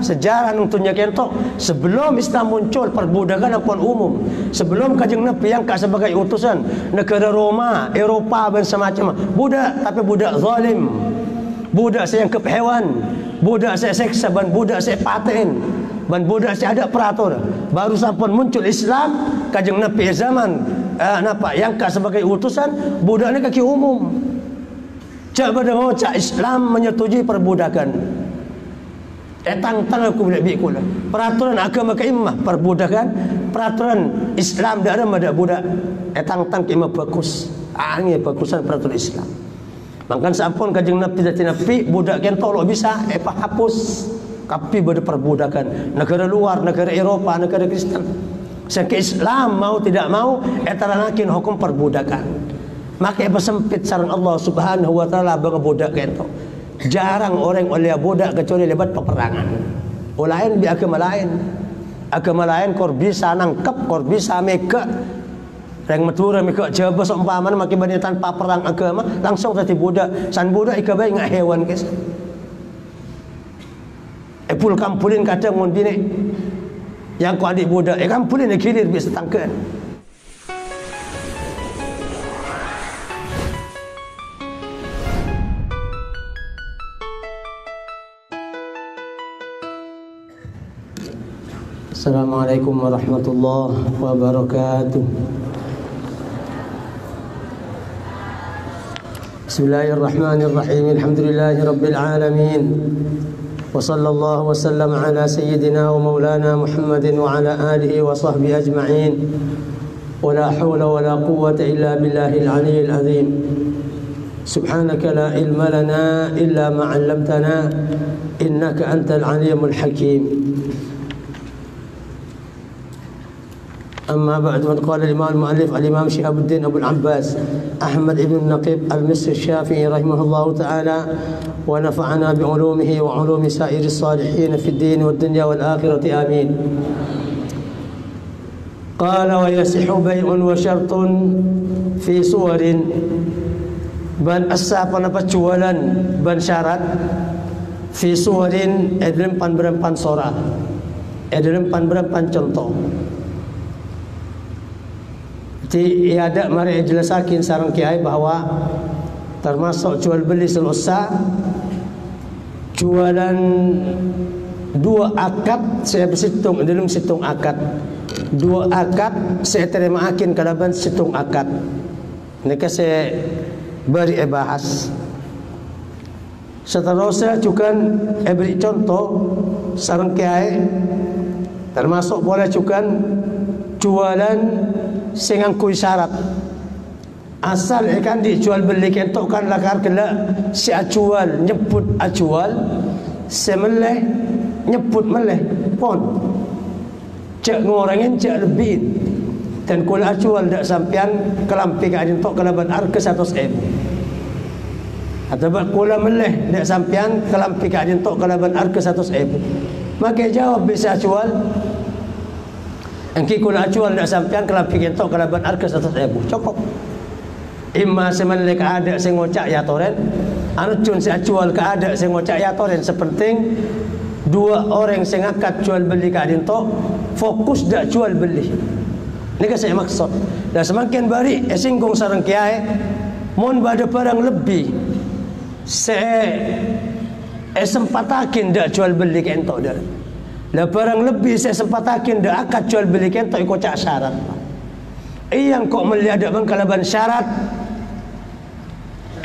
sejarah nung tunya kentok sebelum Islam muncul perbudakan pun umum. Sebelum Kanjeng Nabi angkat sebagai utusan negara Roma, Eropah dan semacam budak, tapi budak zalim. Budak saya yang hewan, budak saya seksa, dan budak saya paten, dan budak saya ada peratur. Baru sampun muncul Islam, Kanjeng Nabi zaman yang angkat sebagai utusan budak ni kaki umum. Cak pada mau cak Islam menyetujui perbudakan. Tang aku boleh bikul. Peraturan agama keimah perbudakan, peraturan Islam dak ada madak budak. Tang keimah bagus. Ini bagusan peraturan Islam. Mangkan sampun Kanjeng Nabi dadi nabi budak kentok lo bisa hapus. Tapi pada perbudakan negara luar, negara Eropah, negara Kristen. Sehingga Islam mau tidak mau etaranakin hukum perbudakan. Maka bersempit sarang Allah Subhanahu wa taala bang budak kentok. Jarang orang oleh budak kecuali lebat peperangan. Lain di agama lain. Agama lain kor bisa nangkep, kor bisa meka. Yang matura meka jaba seumpamana makin banyak tanpa perang agama langsung tadi budak. San budak ikabai ngak hewan kes. Pul kampulin kadang mun bini. Yang ku adik budak, kampulin kilir bisa tangkan. Assalamualaikum warahmatullahi wabarakatuh. Bismillahirrahmanirrahim. Alhamdulillahi rabbil alamin. Wa sallallahu wa sallam ala sayyidina wa maulana Muhammadin wa ala alihi wa sahbihi ajma'in. Wa la hawla wa la quwwata illa billahil aliyyil azim. Subhanaka la ilma lana illa ma 'allamtana innaka antal alimul hakim. أما بعد من قال الإمام المؤلف الإمام شهاب الدين أبو العباس أحمد بن النقيب المصري الشافعي رحمه الله تعالى ونفعنا بعلومه وعلوم سائر الصالحين في الدين والدنيا والآخرة آمين. قال ويصح بيع وشرط في صور بن أسافنا بجوالا بن شارات في صور إدرم pan sora إدرم pan contoh. Ia ada mari jelasakin sarang kiai bahwa termasuk jual beli selesai jualan dua akad saya bersitung dalam situng akad dua akad saya terima akin kalaban situng akad ini saya beri bahas seterusnya juga beri contoh sarang kiai termasuk boleh juga jualan singangkui syarat asal ikan dijual beli kentok kan lakar kena si ajual nyebut ajual semeleh nyebut meleh pon cek ngorangin cek lebih dan kul ajual dak sampian kelampi ka kentok kelaban harga 100.000 atau kula meleh dak sampian kelampi ka kentok kelaban harga 100.000 maka jawab bisa ajual engki kula ajual nak sampean kelampi kentok kalaban harga 100.000 cukup. Imma semelek ada sing ngocak ya toren, anu cun si ajual ka ada sing ngocak ya toren sepenting dua orang sing akad jual beli ka kentok fokus dak jual beli. Ini kan saya maksud. Dan semakin bari singgung sareng kiai mun bade barang lebih saya sempatakin dak jual beli kentok dak. Lah barang lebih saya sempatakin dah akad jual beli kentok ikut cak syarat. Iyang kok melihat bang kalaban syarat.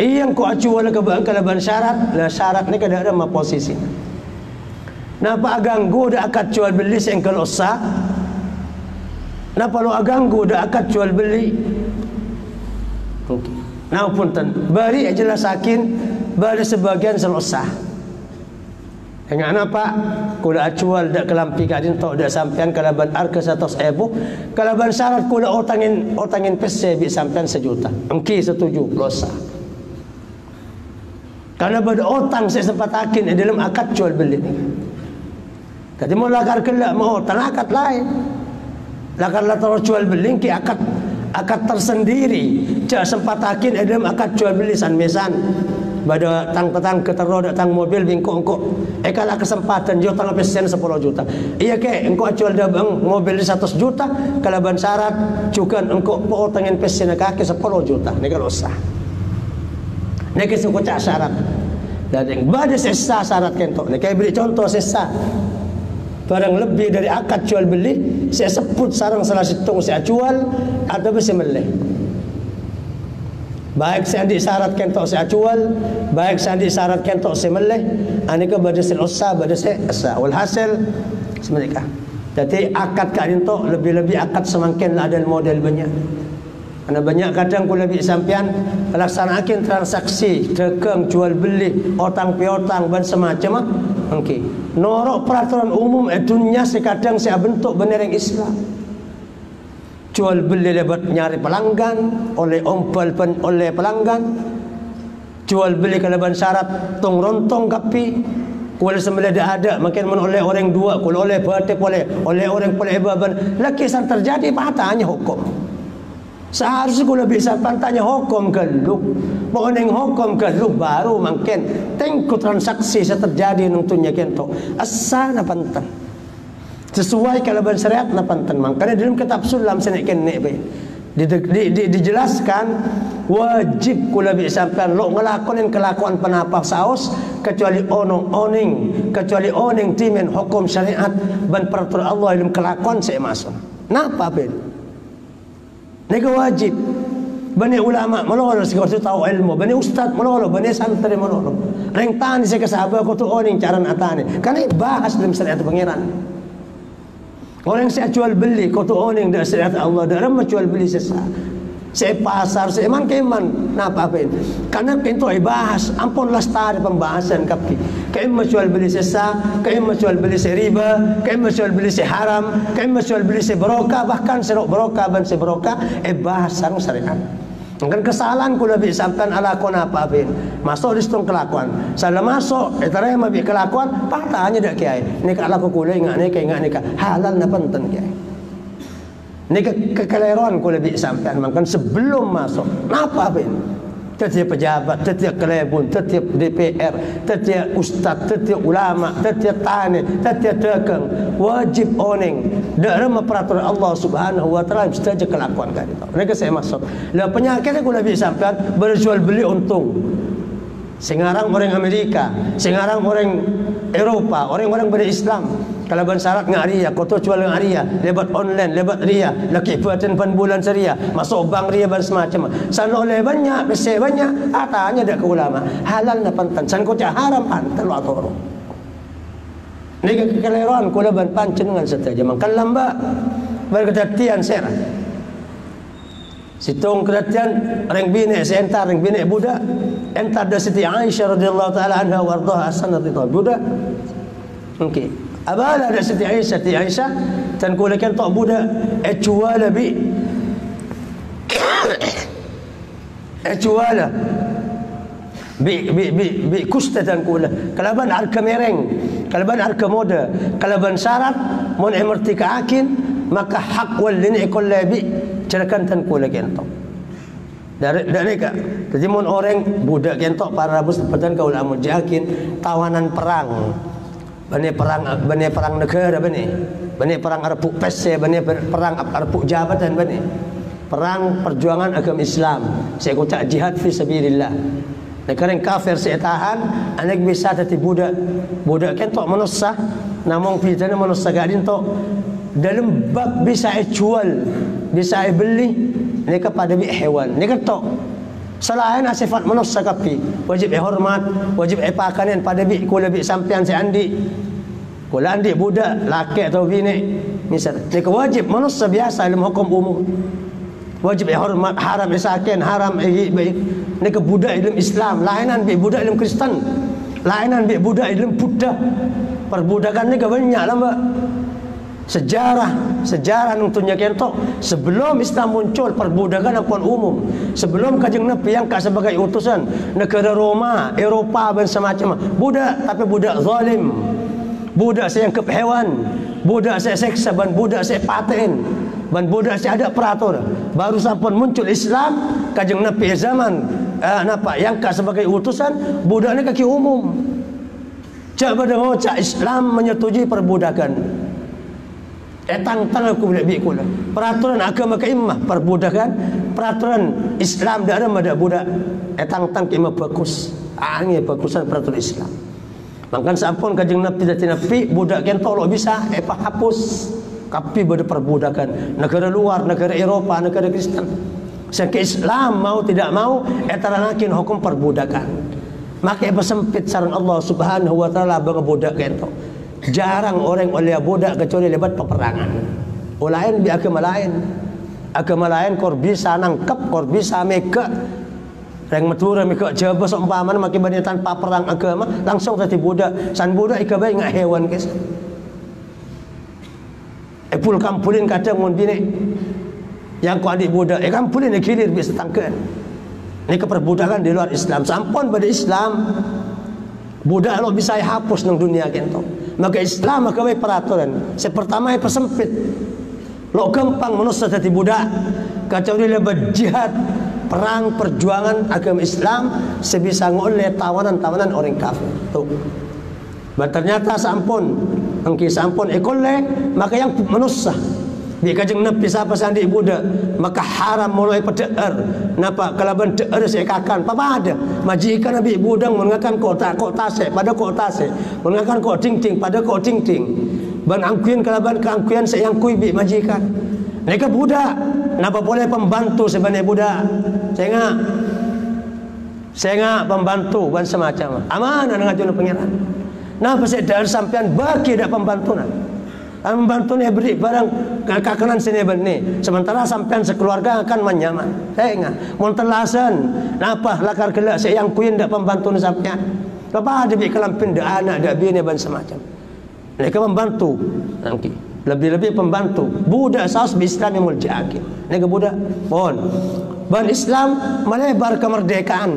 Iyang kok acuan ke bang kalaban syarat. Lah syarat ni kada ada ma posisi. Napa aganggu dah akad jual beli saya engkau usah. Napa lu aganggu dah akad jual beli. Nah punten bari jelasakin bari sebagian selesai. Dengan apa? Kula acual dak kelampi ka dintok dak sampean kalaban harga 100.000 kalaban syarat kula otangin pese bi sampean 1 juta. Engki setuju dosa. Karena pada otang saya sempat akin dalam akad jual beli. Jadi mau lakar kelak mau otang akad lain. Lakar latar jual beli ki akad tersendiri. Cak sempat akin dalam akad jual beli san mesan. pada tang ketero datang mobil bingkok kalau kesempatan juta tang pesen 10 juta. Iya ke engkau jual dah mobil 100 juta kalau ban syarat juga engkau po tangan pesen kaki 10 juta. Ni kalau sah. Ni suku cak syarat. Dan bade sesa syarat kentok. Ni beri contoh sesa. Barang lebih dari akad jual beli, saya sebut sarang salah situng saya jual atau saya meleh. Baik saya disyarat kentok saya jual, baik saya disyarat kentok saya meleh, anika badasil usah badasil asa. Walhasil semenika. Jadi akad kak kentok lebih-lebih akad semakin ada model banyak. Karena banyak kadang kula lebih sampean melaksanakan transaksi dagang jual beli otang piotang dan semacam okey. Norok peraturan umum dunia sekadang saya bentuk benar yang Islam. Jual beli lewat nyari pelanggan, oleh ompal oleh pelanggan, jual beli kelebihan syarat tong rontong kapi, kuala semula dah ada makin oleh orang dua, kuala oleh bertip oleh orang boleh baban, laki san terjadi patahnya hukum. Seharusnya kuala bisa pantanya hukum keluk, mengenai hukum keluk baru makin tengku transaksi terjadi nungtunya kento asana pantan. Sesuai kalaban syariat na pantan makanya dalam kitab sulam senekin nek be dijelaskan wajib kula bi sampean lo ngelakonin kelakuan penapak saos kecuali oning timen hukum syariat dan peraturan Allah dalam kelakuan saya masuk. Napa ben? Nego wajib. Bani ulama melolo sekarang tahu ilmu, bani ustaz melolo, bani santri melolo. Reng tani saya kesahabat ko tu oning caran atane. Karena bahas dalam syariat pangeran. Orang saya jual beli, kau tu orang dah syariat Allah, dah ramai jual beli sesa. Saya pasar, saya man keman, napa apa itu? Karena itu bahas, ampun lestari pembahasan kapi. Kamu jual beli sesa, kamu jual beli seriba, kamu jual beli seharam, kamu jual beli seberokah, bahkan serok berokah dan seberokah, bahas sarung syariat. Kan kesalahan kula bi sampean ala kona apa bin masuk di situ kelakuan salah masuk etara yang bi kelakuan patahnya dak kiai ni ka laku kula ingat ni halal na panten kiai ni kekeliruan kula bi sampean makan sebelum masuk napa bin setiap pejabat, setiap kelebun, setiap DPR, setiap ustaz, setiap ulama, setiap tani, setiap dagang wajib oning dalam peraturan Allah Subhanahu wa taala mesti kelakuan kan itu. Mereka saya masuk. Lah penyakitnya kula bi sampean berjual beli untung. Sekarang orang Amerika, sekarang orang Eropa, orang-orang berislam. Kalau bersyarat dengan Aria, kau tu jual dengan Aria, lebat online, lebat Ria, laki buatan bulan seria, masuk bank Ria dan semacam. Sana oleh banyak, besar banyak, atanya dak ke ulama. Halal na pantan, san kau cak haram pantan lo atoro. Ni kekeliruan kau leban pancen dengan saja. Makan lamba, berketatian serah. Situng kedatian orang bini sebentar orang bini budak entar da Siti Aisyah radhiyallahu taala anha warḍaha asanad itu budak okey abala da Siti Aisyah dan kulekan tok budak juala bi kusta dan kula kalaban harga mereng kalaban harga moda kalaban syarat mun emertika akin maka hak wal lini kullabi cerakan tan kula kentok dari ka jadi mun orang budak kentok para rabus pedan ka ulama jakin tawanan perang bani perang negara bani perang arpuk pesse bani perang arpuk jabatan bani perang perjuangan agama Islam saya kocak jihad fi sabilillah negara kafir saya tahan anak bisa tadi budak kentok manusia namun pidana manusia gadin tok dalam bab bisa jual bisa beli ni kepada bi hewan ni ketok selain sifat manusia kapi wajib hormat wajib pakanan pada bi kula bi sampean si andi kula andi budak laki atau bini misal ni wajib manusia biasa dalam hukum umum wajib hormat haram sakin haram baik ni ke budak dalam Islam lainan bi budak dalam Kristen lainan bi budak dalam Buddha perbudakan ni banyak lah mbak sejarah nuntunnya kentok sebelum Islam muncul perbudakan akuan umum sebelum Kanjeng Nabi yang sebagai utusan negara Roma Eropa dan semacam budak tapi budak zalim budak saya yang hewan budak saya seksa dan budak saya paten ban budak si ada peraturan. Baru sampun muncul Islam kajeng Nabi zaman yang sebagai utusan budak ni kaki umum. Cak pada mau cak Islam menyetujui perbudakan. Tang aku boleh bi kula. Peraturan agama kaimah perbudakan, peraturan Islam dak ada madak budak. Tang kaimah bagus. Ini bagusan peraturan Islam. Mangkan sampun kajeng Nabi dadi Nabi budak kentok lo bisa hapus. Tapi pada perbudakan negara luar, negara Eropah, negara Kristen. Sehingga Islam mau tidak mau etarakin hukum perbudakan. Maka bersempit sareng Allah Subhanahu wa taala bang budak kentok. Jarang orang oleh budak kecuali lebat peperangan. Lain di agama lain. Agama lain kor bisa nangkep, kor bisa meka. Yang matura meka jaba seumpamana makin banyak tanpa perang agama langsung tadi budak. San budak ikabai ngak hewan guys. Pul kampulin kadang mun bini. Yang ku adik budak, kampulin kilir bisa tangkeun. Ini keperbudakan di luar Islam. Sampun pada Islam budak lo bisa hapus nang dunia kento. Maka Islam maka peraturan. Pertama persempit. Lo gampang manusia jadi budak. Kecuali lebat jihad, perang, perjuangan agama Islam sebisa ngoleh tawanan-tawanan orang kafir. Tuh. Ternyata sampun, engki sampun ekole maka yang manusia. Bi kajeng Nabi siapa sandi budak maka haram mulai pedeer napa kalaban deer sekakan apa ada majikan Nabi budang mengakan kota se pada kota se mengakan kok ting pada kok ting ban angkuin kalaban keangkuin sayang kui bi majikan mereka budak napa boleh pembantu sebenarnya budak saya pembantu ban semacam amanah ngajun pangeran napa saya dar sampean bagi dak pembantunan membantu ni beri barang kakanan sini benih. Sementara sampean sekeluarga akan menyaman. Saya ingat, montelasan, napa lakar kelak saya yang kuin dak pembantu ni sampean. Apa ada bi kelampin dak anak dak bini ban semacam. Mereka membantu nanti. Lebih-lebih pembantu. Budak saus bi Islam yang muljakin. Mereka budak. Pon. Ban Islam melebar kemerdekaan.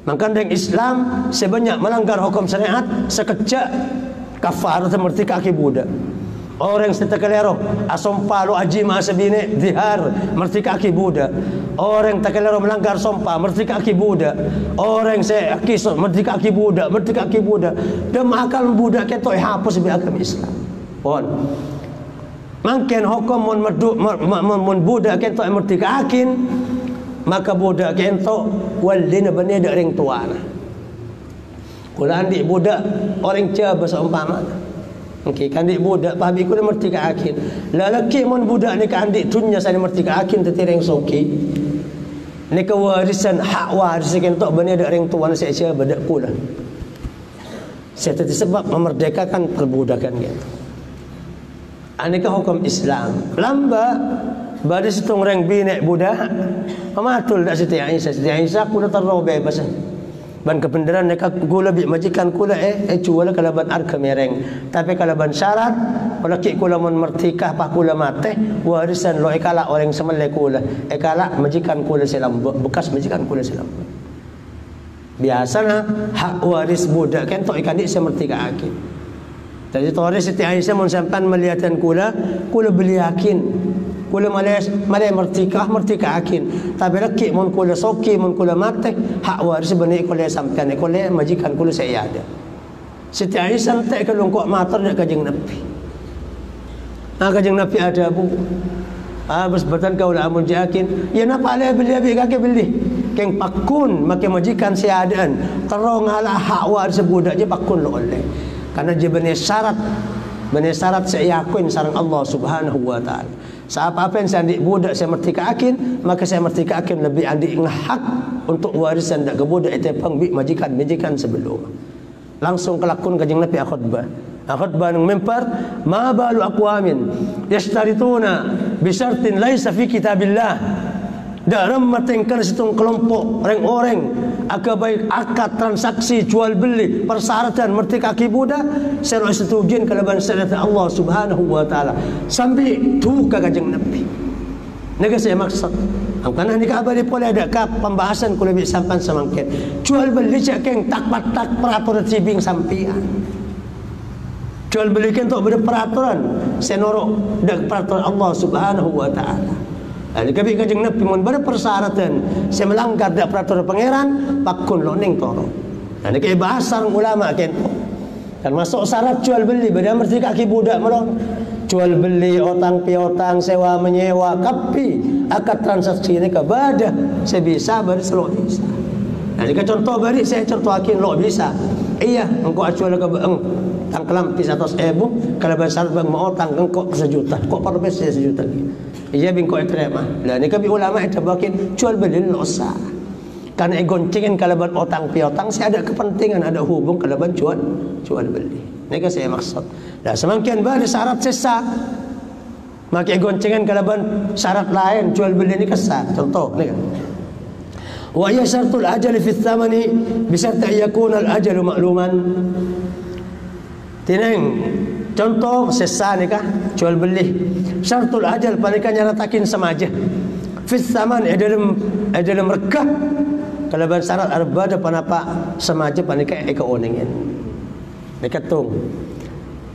Maka dengan Islam sebanyak melanggar hukum syariat sekejap kafar seperti kaki budak. Orang setekalero asompa lo aji masa bine dihar merti kaki budak. Orang takalero melanggar sompa merti kaki budak. Orang saya kisah merti kaki budak, merti kaki budak. Dan akal budak ketok hapus bi agama Islam. Pon. Mungkin hukum mun budak ketok merti kakin maka budak ketok walina bani dak ring tuana. Kula andik budak orang Jawa seumpama. Okey, kandik budak pahabi kula merti ka akin. Lalaki mun budak ni ka andik dunya saya merti ka akin tetireng soki. Ni ka warisan hak waris kentok bani dak ring tuan saya Jawa badak kula. Saya tadi sebab memerdekakan perbudakan gitu. Aneka hukum Islam. Lamba pada situng reng binek budak. Pematul dak Siti Aisyah. Siti Aisyah kula terlalu bebas. Ban kebenaran mereka kula bi majikan kula cuala kalaban arka mereng. Tapi kalaban syarat laki kula mun mertikah pa kula mate warisan lo ekala orang semele kula. Ekala majikan kula silam bekas majikan kula silam. Biasana hak waris budak kan tok ikan dik semertika akin. Jadi tore Siti Aisyah mun sampan melihatkan kula beli yakin. Kula malay mertika akin. Tapi laki mun kula soki mun kula mate hak waris bani kula sampean kula majikan kula saya ada. Siti Aisyah tak kalau kok matur dak kajeng Nabi. Kajeng Nabi ada bu. Bersebatan kau lah amun jakin. Ya napa alih beli kaki beli. Keng pakun makai majikan saya adaan. Terong ala hak waris budak je pakun lo oleh. Karena dia bani syarat saya yakin sareng Allah Subhanahu wa taala. Siapa-apa yang saya andik budak saya mertika akin, maka saya mertika akin lebih andik hak untuk warisan dak ke budak itu pangbi majikan sebelum. Langsung kelakun kajeng Nabi khutbah nang mempar ma balu aqwamin yashtarituna bi syartin laisa fi kitabillah. Dak remetengkan situng kelompok orang-orang baik akad transaksi jual beli persyaratan mertika aki budak saya setujuin kalaban syariat Allah Subhanahu wa taala sampai tu ka kajeng Nabi. Naga saya maksud angkana ni ka abadi pole ada ka pembahasan kula bi sampan samangket jual beli cek keng tak peraturan cibing sampian Jual beli kentok pada peraturan senorok dak peraturan Allah Subhanahu wa taala. Jadi kabi kanjeng Nabi mun pada persyaratan saya melanggar dak peraturan pangeran pakun lo ning toro. Jadi ke bahasa ulama kentok. Kan masuk syarat jual beli pada mesti kaki budak melon. Jual beli otang piotang sewa menyewa kapi akad transaksi ini kepada saya bisa bari selo bisa. Nah jika contoh bari saya contohakin lo bisa. Iya engkau acuan ke tang kelampi 100.000 kalau besar bang mau otang engkau 1 juta kok perbes saya 1 juta. Iya bingko terima. Lah ni kami ulama itu bakin jual beli lo sah. Karena goncengin kalau otang piotang saya ada kepentingan ada hubung kalau jual beli. Ini kan saya maksud. Nah semakin bari syarat sesa makai goncengan kalaban syarat lain jual beli ini kesah. Contoh ni kan. Wa ya syartul ajal fi thamani bi syart yakuna al ajal ma'luman. Tineng contoh sesa ni kah jual beli. Syartul ajal panika nyaratakin samaja. Fi thaman dalam rekah kalaban syarat arba depan apa samaja panika eka onengin. Nikatung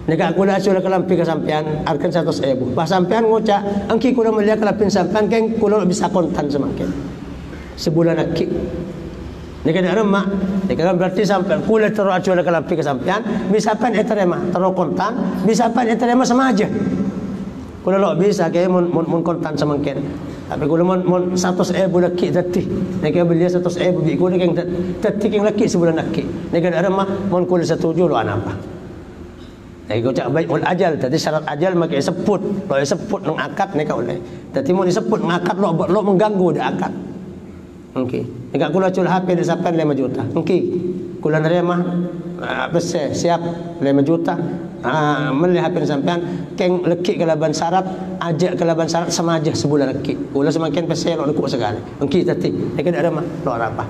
nika kula asul kelampi ke sampean arkan 100.000 pas sampean ngoca engki kula melia kelampi sampean keng kula bisa kontan semakin sebulan aki nika ada mak nika berarti sampean kula terus asul kelampi ke sampean bisa pen eterema terus kontan bisa pen eterema sama aja kula lo bisa kaya mun kontan semakin tapi kula mun 100.000 laki tati nika beli 100.000 bi kula keng tati keng laki sebulan aki nika ada mak mun kula setuju lo apa. Jadi kau cakap baik ul ajal, tadi syarat ajal makai seput, lo seput nang akad ni kau boleh. Tadi mau disebut ngakad lo mengganggu dah akad. Okey. Jika kula cul HP di sampai 5 juta. Okey. Kula nerima bese siap 5 juta. Meli HP sampean keng lekik kalaban syarat, ajak kalaban syarat sama aja sebulan lekik. Kula semakin pese lo lekuk sekali. Okey tadi. Ni kan ada mah lo apa?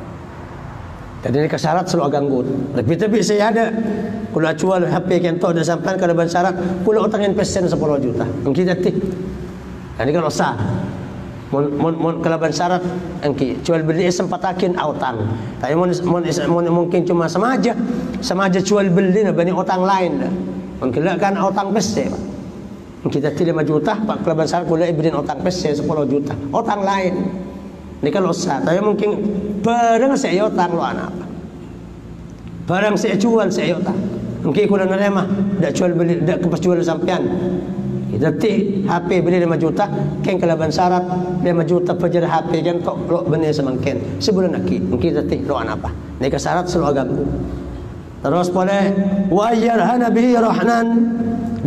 Tadi ni kesyarat selalu ganggu. Tapi saya ada kula jual HP kentok dah sampai kalaban syarat, kula utangin pesen 10 juta. Engki tadi. Ini kalau sah. Mun kalaban syarat engki jual beli sempatakin utang. Tapi mungkin cuma sama aja jual beli na bani utang lain dah. Mungkin kan utang pesen. Engki tadi 5 juta, pak kalaban syarat kula ibrin utang pesen 10 juta. Utang lain. Ini kalau sah, tapi mungkin barang saya utang lo anak apa? Barang saya jual saya utang. Mungkin kula nerima, dak jual beli, dak kepas jual sampean. Jadi HP beli 5 juta, keng kalaban syarat 5 juta pejar HP kan tok lo benih semangkin. Sebulan lagi, mungkin jadi lo anak apa? Ini kesyarat selalu ganggu. Terus boleh wa yarhana bihi rahnan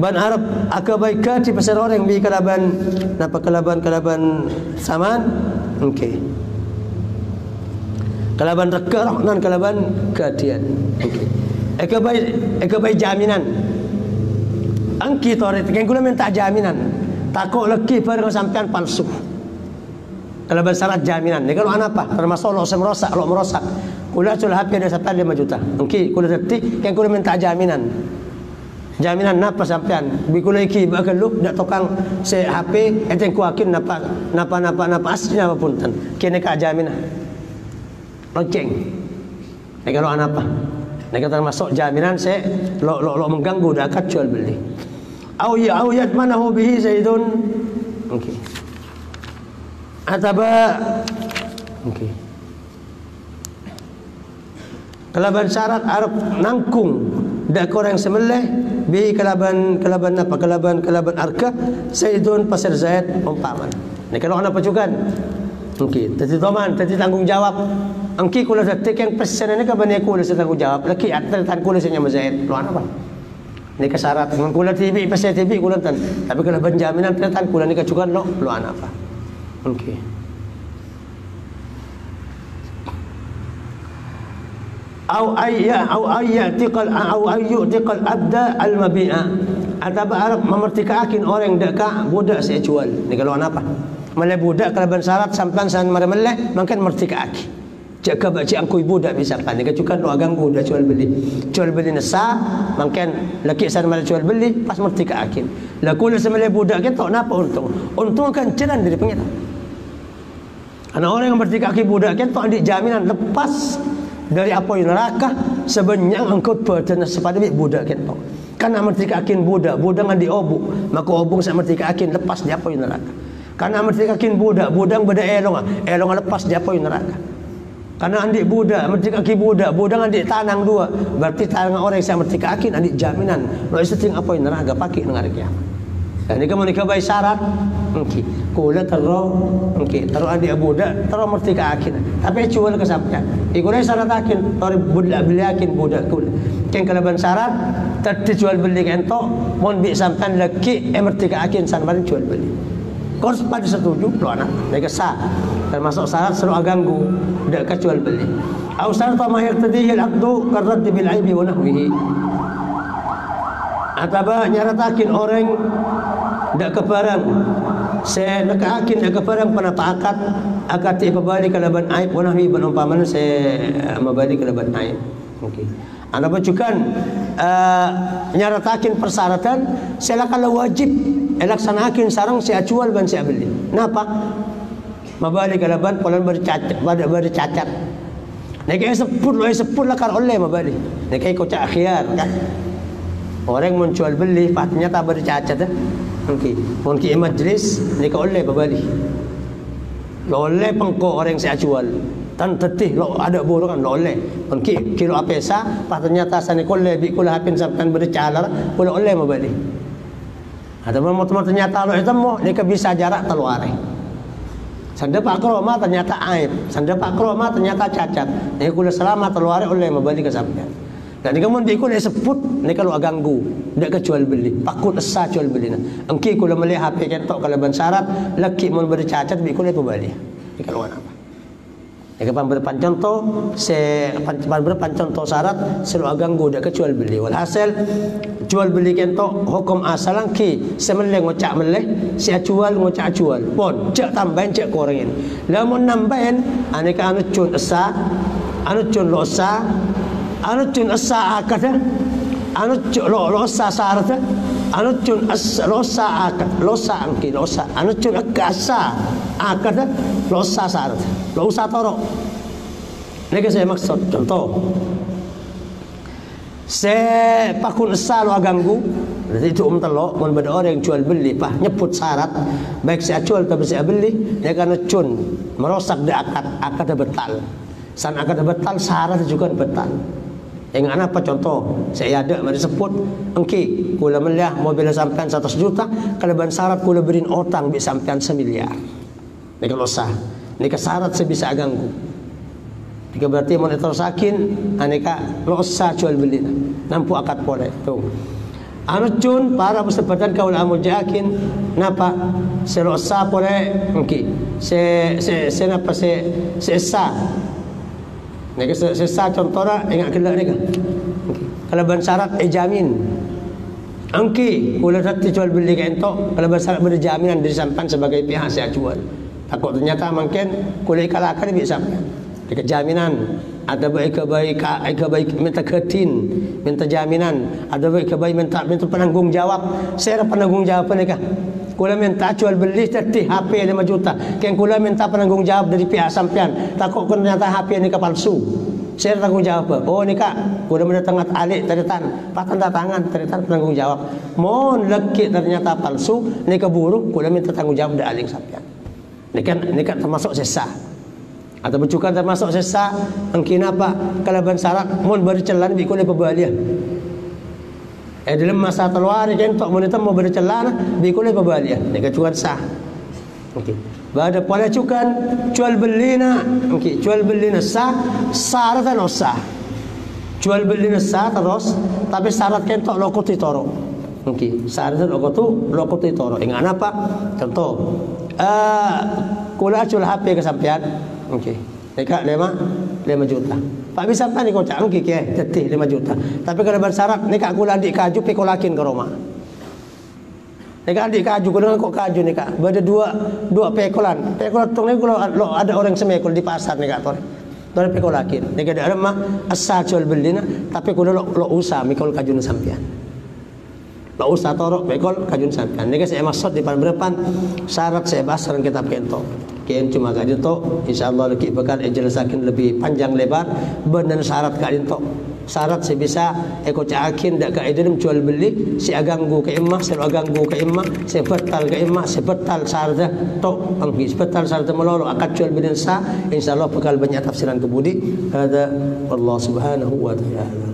ban Arab akabaikati pasal orang bi kalaban napa kalaban saman. Okey. Kalaban reka rahnan kalaban kadian. Okey. Ekabai jaminan. Angki toret keng kula minta jaminan. Takut leki barang sampean palsu. Kalaban syarat jaminan. Ni kalau apa? Termasuk lo merosak, lo merosak. Kula sul HP dia sampai 5 juta. Okey, kula detik keng kula minta jaminan. Jaminan napa sampean bi kula iki bakal lu dak tokang se HP enten ku akin napa aslinya apa punten kene ka jaminan lonceng nek kalau apa nek termasuk jaminan se lo mengganggu dak akad jual beli au yatmanahu bihi zaidun okey ataba okey kalaban syarat Arab nangkung dak korang semeleh bi kalaban apa kalaban arka Saidun pasir Zaid umpaman. Ni kalau ana pacukan. Okey, tadi doman, tadi tanggung jawab. Angki kula detik yang pesen ni ka bani kula sa tanggung jawab. Laki atal tan kula sa nya Zaid. Lo ana ba? Ni ka syarat ngan kula TV pasir TV kula tan. Tapi kalau benjaminan tan kula ni ka cukan lo ana apa? Okey. Au ayyatiqal abda al-mabi'a atau Arab memerdekakan orang dekat budak saya jual. Ni kalau apa? Malai budak kalaban syarat sampan san marmeleh mungkin merdekakan. Jaga baca angkui budak bisa kan. Ni kacukan doa ganggu dah jual beli. Jual beli nasa mungkin laki san malai jual beli pas merdekakan. La kula semalai budak kan tak napa untung. Untung kan ceran dari pengiran. Ana orang yang merdekakan budak kan tak ada jaminan lepas dari apa yang neraka sebenarnya engkau bertenas pada budak kita. Karena mertika akin budak ngan diobuk, maka obung sak mertika akin lepas dia poi neraka. Karena mertika akin budak beda elong lepas dia poi neraka. Karena andik budak mertika akin budak andik tanang dua, berarti tanang orang yang mertika akin andik jaminan lo seting apa neraka pakai dengar kiamat. Dan jika mereka baik syarat, mungkin kula taruh adik budak taruh mertika akin, tapi jual kesampian. Ikulai syarat akin, taruh budak beli akin budak kula. Yang kalaban syarat tadi jual beli kentok, mohon bi sampan lagi mertika akin sanbaran jual beli. Kau pada setuju, lo anak mereka sah. Termasuk syarat selalu ganggu, tidak jual beli. Au syarat ma yaqtadihi al-aqdu karad bil aibi wa nahwihi. Atau nyaratakin orang dak kebarang saya nak akin dak kebarang penapaakat akad ibabali kalaban aib wa nahwi penumpaman saya mabali kalaban aib. Okey. Anda bajukan nyaratakin persyaratan saya kalau wajib laksanakin sarang saya jual dan saya beli. Napa? Mabali kalaban polan bercacat. Nekai seput lah kan oleh mabali. Nekai kocak akhir kan. Orang menjual beli ternyata bercacat. Okey. Mungkin majlis nekai oleh mabali. Lo oleh pengko orang saya jual. Tan tetih lo ada burungan lo oleh. Mungkin kilo apesa ternyata sana oleh bi kula hapin sampai bercalar kula oleh mabali. Ada motor ternyata lo itu mau nekai bisa jarak teluare. Sanda pak kroma ternyata aib, sanda pak kroma ternyata cacat. Ini kula selama teluare oleh mabali ke sampean. Dan jika mun dikul sebut ni kalau ganggu, dak ke jual beli, pakut esa jual beli na. Engki kula meli HP ketok kalaban syarat, laki mun bercacat bi kula pebali. Ni kalau apa? Ni kapan berpan contoh, berpan contoh syarat selalu ganggu dak ke jual beli. Walhasil jual beli kentok hukum asal ki semeleng ngocak meleh, sia jual ngocak jual. Pon cek tambahin cek korengin. Lamun nambahin aneka anu cun esa, anu cun losa, anu cun asa akad, anu cun losa syarat, anu cun losa akad, losa angki losa, anu cun asa akad, losa syarat, losa torok. Ini saya maksud contoh. Saya pakun asa lo ganggu. Jadi itu telok mun beda orang yang jual beli pah nyebut syarat baik saya jual tapi saya beli dia kan cun merosak di akad betal. San akad betal syarat juga betal. Yang apa contoh? Saya ada mari sebut engki kula meliah mobil sampean 100 juta kalaban syarat kula berin otang bi sampean 1 miliar. Nek kalau sah. Nek syarat saya bisa ganggu. Jika berarti monitor sakin aneka losa jual beli nampu akad pole tu. Anu cun para persebatan kaul amul jakin napa selosa pole engki se napa se sa. Nek se sa contohnya ingat kelak ni kan. Kalau ban syarat jamin. Engki kula tadi jual beli ke entok kalau ban syarat berjaminan dari sampan sebagai pihak saya jual. Takut ternyata mungkin kula ikalakan bisa dekat jaminan ada baik minta ketin minta jaminan ada baik minta penanggung jawab saya ada penanggung jawab nikah kula minta jual beli tadi HP 5 juta kan kula minta penanggung jawab dari pihak sampean takut ternyata HP nikah palsu saya tanggung jawab oh nikah kula mendatangkan alik taritan tanda tangan taritan penanggung jawab mohon leki ternyata palsu nikah buruk kula minta tanggung jawab dari alik sampean nikah termasuk sesah atau mencukan termasuk sesa engkin apa kalaban syarat mun bercelan bi kule pebaliah dalam masa teluari kentok mun itu mau bercelan bi kule pebaliah nek cukan sah okey bada pola cukan jual belina okey jual belina sah syarat sah jual belina sah terus tapi syarat kentok lokuti toro okey syarat lokuti toro ingat apa contoh kula jual HP ke sampean. Okey. Dekat 5 juta. Pak bisa apa ni kocak okey ke tetih 5 juta. Tapi kalau bersyarat nikah kula adik kaju pekolakin ke rumah. Nikah adik kaju kula kok kaju nikah. Bada dua pekolan. Pekolan tong ni kula ada orang semekol di pasar nikah tor. Tor pekolakin. Nikah ada mah asal jual beli tapi kula lo usah mikol kaju sampean. Lo usah torok pekol kaju sampean. Nikah saya maksud di depan syarat saya bahas dalam kitab kentok. Kian cuma kali itu, insyaallah lagi bakal ijelasakin lebih panjang lebar benar syarat kali itu. syarat si bisa eko cakin dak ka idem jual beli si aganggu ke imah si aganggu ke imah si betal ke imah si betal syarat to anggi si betal syarat melolo akad jual beli sa insyaallah bakal banyak tafsiran kebudi ada Allah subhanahu wa ta'ala.